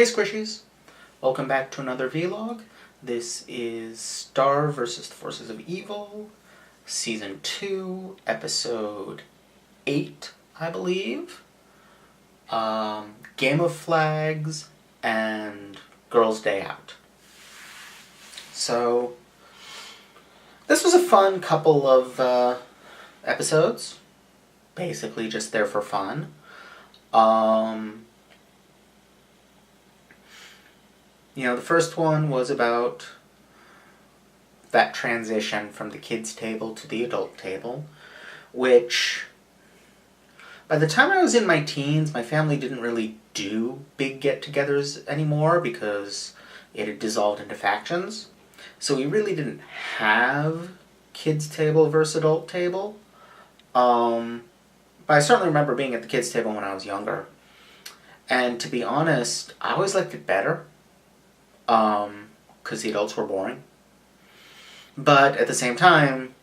Hey Squishies! Welcome back to another vlog. This is Star vs. the Forces of Evil, Season 2, Episode 8, I believe. Game of Flags and Girls' Day Out. So, this was a fun couple of episodes. Basically just there for fun. The first one was about that transition from the kids' table to the adult table, which, by the time I was in my teens, my family didn't really do big get-togethers anymore because it had dissolved into factions. So we really didn't have kids' table versus adult table. But I certainly remember being at the kids' table when I was younger. And to be honest, I always liked it better. Because the adults were boring. But at the same time,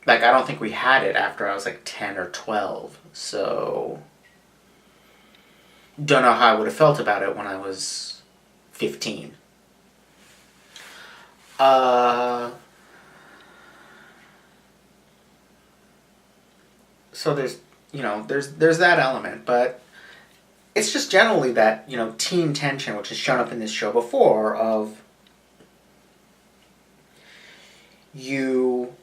I don't think we had it after I was 10 or 12, so don't know how I would have felt about it when I was 15. So there's that element, but it's just generally that, teen tension, which has shown up in this show before, of you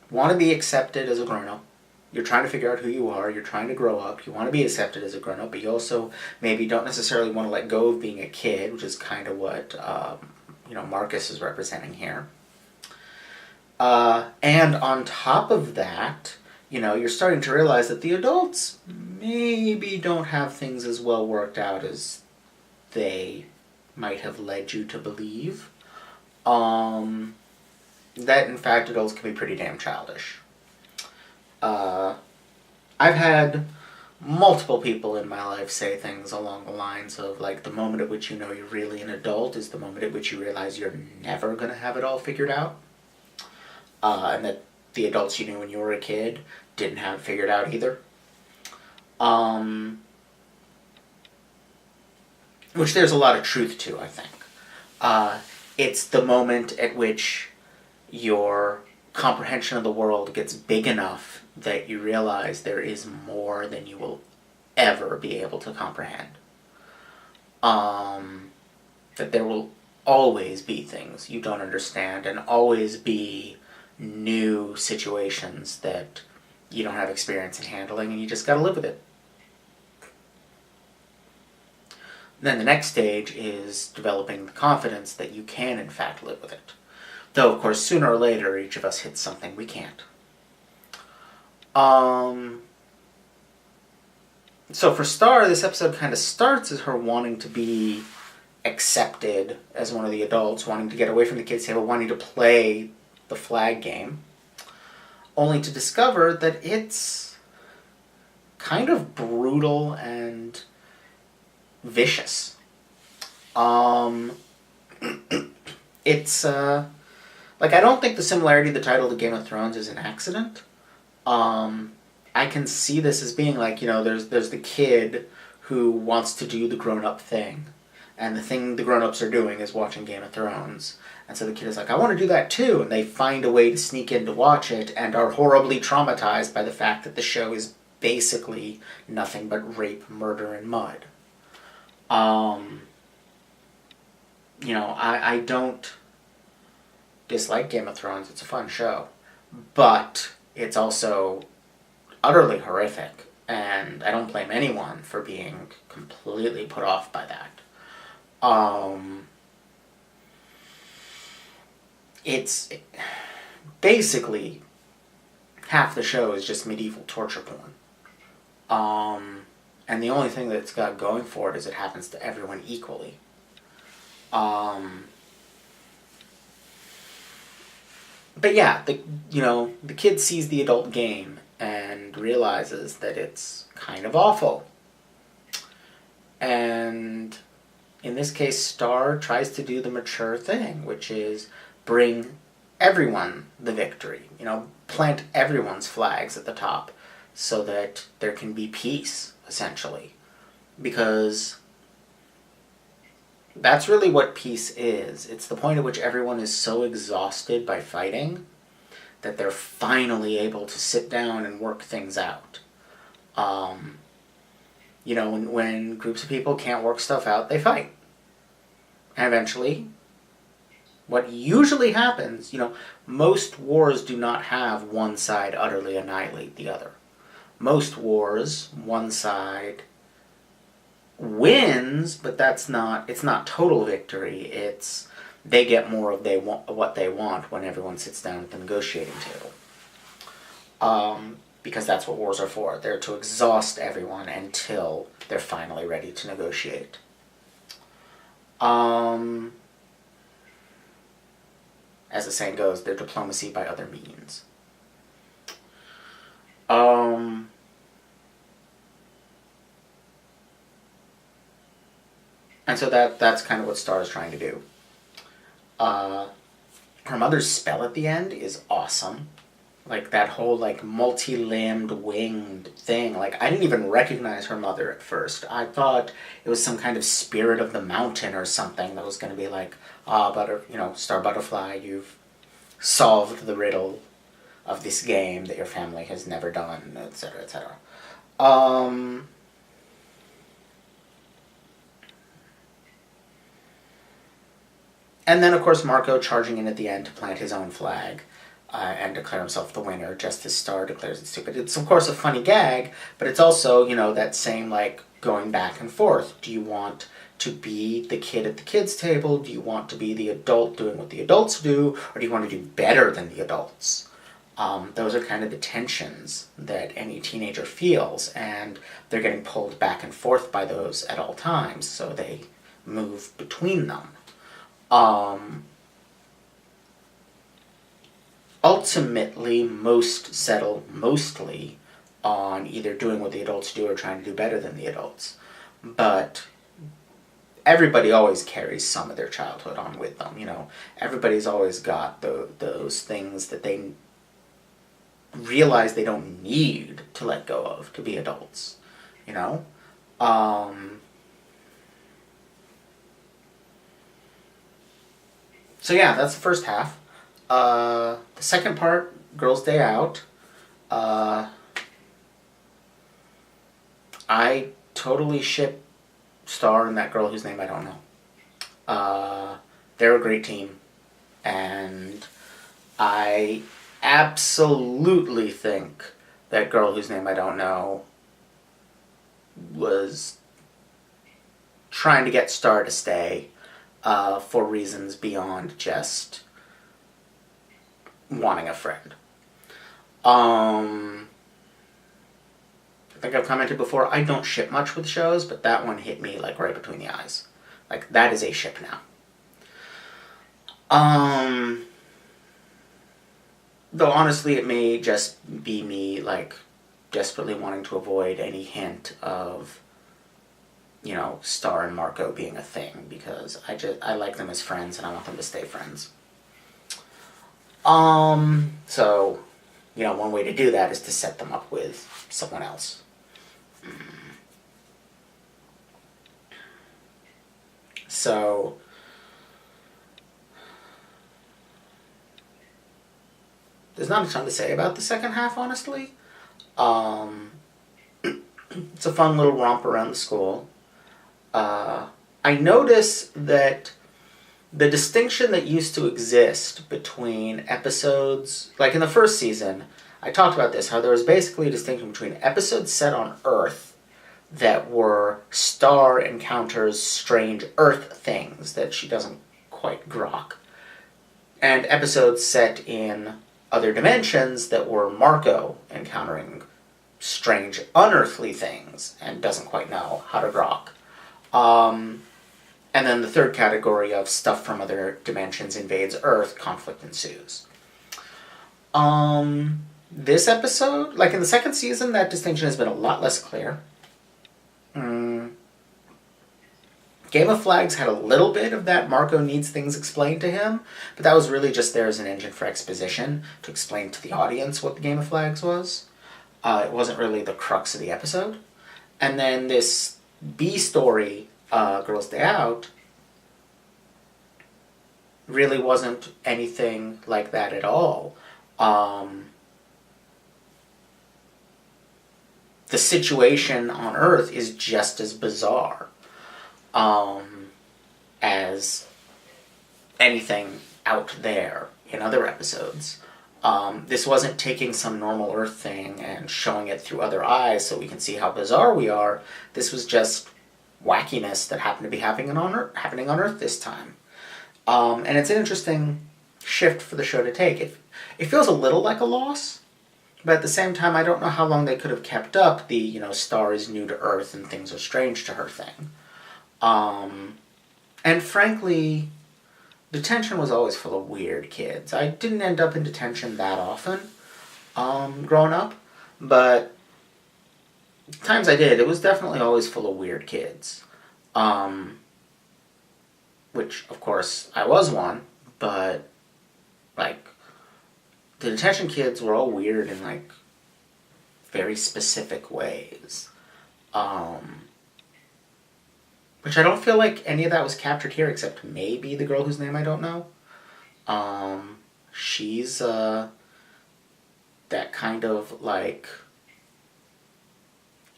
want to be accepted as a grown-up. You're trying to figure out who you are. You're trying to grow up. You want to be accepted as a grown-up, but you also maybe don't necessarily want to let go of being a kid, which is kind of what, Marcus is representing here. And on top of that, you're starting to realize that the adults maybe don't have things as well worked out as they might have led you to believe. That, in fact, adults can be pretty damn childish. I've had multiple people in my life say things along the lines of, the moment at which you know you're really an adult is the moment at which you realize you're never going to have it all figured out. And that the adults you knew when you were a kid didn't have it figured out either. Which there's a lot of truth to, I think. It's the moment at which your comprehension of the world gets big enough that you realize there is more than you will ever be able to comprehend. That there will always be things you don't understand and always be new situations that you don't have experience in handling, and you just gotta live with it. Then the next stage is developing the confidence that you can, in fact, live with it. Though, of course, sooner or later, each of us hits something we can't. So for Star, this episode kind of starts as her wanting to be accepted as one of the adults, wanting to get away from the kids' table, wanting to play the flag game, only to discover that it's kind of brutal and vicious. It's I don't think the similarity of the title to Game of Thrones is an accident. I can see this as being there's the kid who wants to do the grown-up thing, and the thing the grown-ups are doing is watching Game of Thrones. And so the kid is I want to do that too, and they find a way to sneak in to watch it, and are horribly traumatized by the fact that the show is basically nothing but rape, murder, and mud. I don't dislike Game of Thrones. It's a fun show. But it's also utterly horrific, and I don't blame anyone for being completely put off by that. It's basically half the show is just medieval torture porn. And the only thing that it's got going for it is it happens to everyone equally. But yeah, the kid sees the adult game and realizes that it's kind of awful. And in this case, Star tries to do the mature thing, which is bring everyone the victory. Plant everyone's flags at the top so that there can be peace, essentially. Because that's really what peace is. It's the point at which everyone is so exhausted by fighting that they're finally able to sit down and work things out. When groups of people can't work stuff out, they fight. And eventually, what usually happens, most wars do not have one side utterly annihilate the other. Most wars, one side wins, but it's not total victory. It's they get more of what they want when everyone sits down at the negotiating table. Because that's what wars are for. They're to exhaust everyone until they're finally ready to negotiate. As the saying goes, they're diplomacy by other means. And so that's kind of what Star is trying to do. Her mother's spell at the end is awesome. Like, that whole, multi-limbed, winged thing. I didn't even recognize her mother at first. I thought it was some kind of spirit of the mountain or something that was going to be like, Star Butterfly, you've solved the riddle of this game that your family has never done, etc., etc. And then, of course, Marco charging in at the end to plant his own flag and declare himself the winner, just as Star declares it stupid. It's, of course, a funny gag, but it's also, that same, going back and forth. Do you want to be the kid at the kids' table? Do you want to be the adult doing what the adults do? Or do you want to do better than the adults? Those are kind of the tensions that any teenager feels, and they're getting pulled back and forth by those at all times, so they move between them. Ultimately, most settle mostly on either doing what the adults do or trying to do better than the adults. But everybody always carries some of their childhood on with them, Everybody's always got those things that they realize they don't need to let go of to be adults, So yeah, that's the first half. The second part, Girls' Day Out. I totally ship Star and that girl whose name I don't know. They're a great team. And I absolutely think that girl whose name I don't know was trying to get Star to stay for reasons beyond just wanting a friend. I think I've commented before, I don't ship much with shows, but that one hit me right between the eyes. That is a ship now. Though honestly it may just be me desperately wanting to avoid any hint of Star and Marco being a thing, because I like them as friends and I want them to stay friends. So, one way to do that is to set them up with someone else. So, there's not a ton to say about the second half, honestly. It's a fun little romp around the school. I notice that the distinction that used to exist between episodes, in the first season, I talked about this, how there was basically a distinction between episodes set on Earth that were Star encounters strange Earth things that she doesn't quite grok, and episodes set in other dimensions that were Marco encountering strange unearthly things and doesn't quite know how to grok. And then the third category of stuff from other dimensions invades Earth, conflict ensues. This episode, in the second season, that distinction has been a lot less clear. Game of Flags had a little bit of that Marco needs things explained to him, but that was really just there as an engine for exposition to explain to the audience what the Game of Flags was. It wasn't really the crux of the episode. And then this B story, Girls Day Out, really wasn't anything like that at all. The situation on Earth is just as bizarre as anything out there in other episodes. This wasn't taking some normal Earth thing and showing it through other eyes so we can see how bizarre we are. This was just wackiness that happened to be happening on Earth this time. And it's an interesting shift for the show to take. It feels a little like a loss, but at the same time, I don't know how long they could have kept up the, Star is new to Earth and things are strange to her thing. And frankly, detention was always full of weird kids. I didn't end up in detention that often growing up, but the times I did, it was definitely always full of weird kids. Which, of course, I was one, but, the detention kids were all weird in, very specific ways. Which I don't feel like any of that was captured here, except maybe the girl whose name I don't know. She's, that kind of,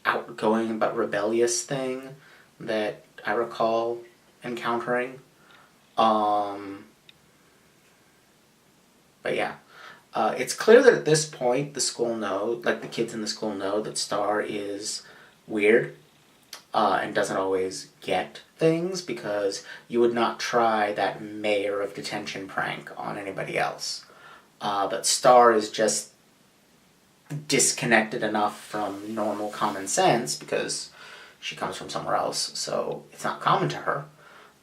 outgoing but rebellious thing that I recall encountering. But yeah. It's clear that at this point the school the kids in the school know that Star is weird and doesn't always get things, because you would not try that mayor of detention prank on anybody else. But Star is just disconnected enough from normal common sense, because she comes from somewhere else, so it's not common to her,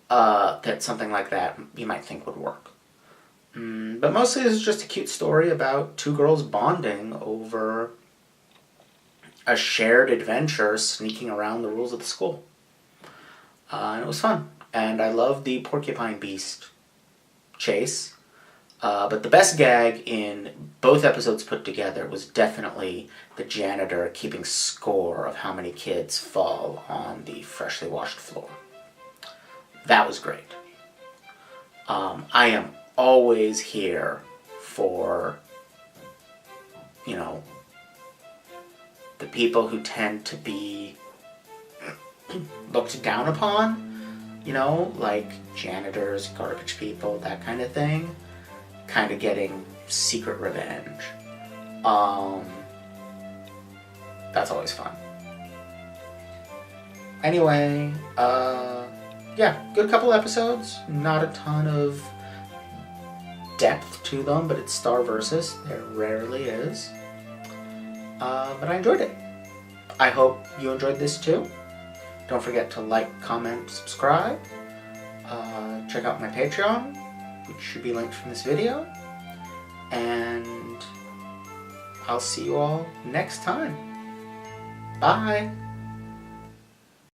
that something like that you might think would work. But mostly this is just a cute story about two girls bonding over a shared adventure sneaking around the rules of the school. And it was fun. And I love the porcupine beast chase. But the best gag in both episodes put together was definitely the janitor keeping score of how many kids fall on the freshly washed floor. That was great. I am always here for, the people who tend to be looked down upon, like janitors, garbage people, that kind of thing, kind of getting secret revenge. That's always fun. Anyway, yeah, good couple episodes, not a ton of depth to them, but it's Star versus. There rarely is. But I enjoyed it. I hope you enjoyed this too. Don't forget to like, comment, subscribe. Check out my Patreon, which should be linked from this video. And I'll see you all next time. Bye!